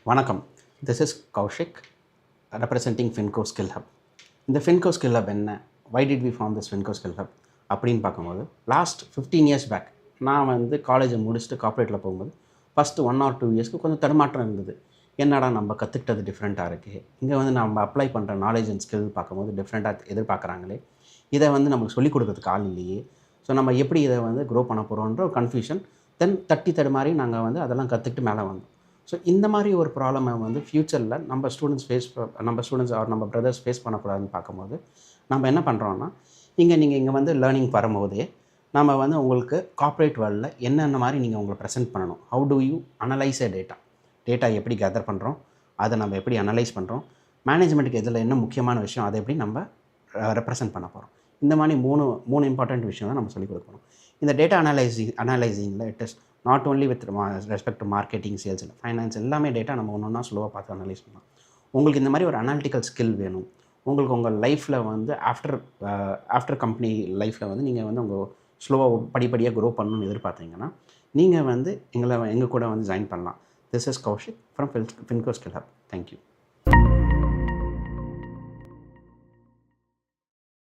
வணக்கம். This is Kaushik representing Finco skill hub. இந்த Finco skill hub என்ன, why did we form this Finco skill hub அப்படின்னு பார்க்கும்போது, last 15 years back நான் காலேஜை முடிச்சுட்டு கார்ப்பரேட்டில் போகும்போது ஃபஸ்ட்டு 1 or 2 இயர்ஸ்க்கு கொஞ்சம் தடுமாற்றம் இருந்தது. என்னடா நம்ம கற்றுக்கிட்டது டிஃப்ரெண்ட்டாக இருக்குது, இங்கே நம்ம அப்ளை பண்ணுற நாலேஜ் அண்ட் ஸ்கில் பார்க்கும்போது டிஃப்ரெண்ட்டாக எதிர்பார்க்குறாங்களே, இதை நமக்கு சொல்லிக் கொடுக்கறதுக்கு ஆள் இல்லையே, ஸோ நம்ம எப்படி இதை க்ரோ பண்ண போகிறோன்ற ஒரு கன்ஃபியூஷன். தென் தட்டி தடுமாறி நாங்கள் அதெல்லாம் கற்றுக்கிட்டு மேலே வந்தோம். ஸோ இந்த மாதிரி ஒரு ப்ராப்ளமை ஃப்யூச்சரில் நம்ம ஸ்டூடெண்ட்ஸ் ஆர் நம்ம பிரதர்ஸ் ஃபேஸ் பண்ணக்கூடாதுன்னு பார்க்கும்போது நம்ம என்ன பண்ணுறோன்னா, நீங்கள் இங்கே லேர்னிங் வரும்போதே நம்ம உங்களுக்கு கார்ப்பரேட் வேர்ல்டில் என்னென்ன மாதிரி நீங்கள் உங்களை ப்ரெசென்ட் பண்ணணும், how to you analyse a data எப்படி கேதர் பண்ணுறோம், அதை நம்ம எப்படி அனலைஸ் பண்ணுறோம், மேனேஜ்மெண்ட்டுக்கு இதில் என்ன முக்கியமான விஷயம், அதை எப்படி நம்ம ரெப்ரசென்ட் பண்ண போகிறோம். இந்த மாதிரி மூணு இம்பார்ட்டண்ட் விஷயம் தான் நம்ம சொல்லிக் கொடுக்கணும். இந்த டேட்டா அனலைசிங்கில் it is not only with respect to marketing, sales, finance, எல்லாமே டேட்டா நம்ம ஒன்று ஒன்றா ஸ்லோவாக பார்த்து அனலைஸ் பண்ணலாம். உங்களுக்கு இந்த மாதிரி ஒரு அனாலிட்டிக்கல் ஸ்கில் வேணும், உங்களுக்கு உங்கள் லைஃப்பில் ஆஃப்டர் கம்பெனி லைஃப்பில் நீங்கள் உங்கள் ஸ்லோவாக படிப்படியாக க்ரோ பண்ணணும்னு எதிர்பார்த்தீங்கன்னா நீங்கள் எங்கள் கூட ஜாயின் பண்ணலாம். This is Kaushik from Finco skill hub. Thank you.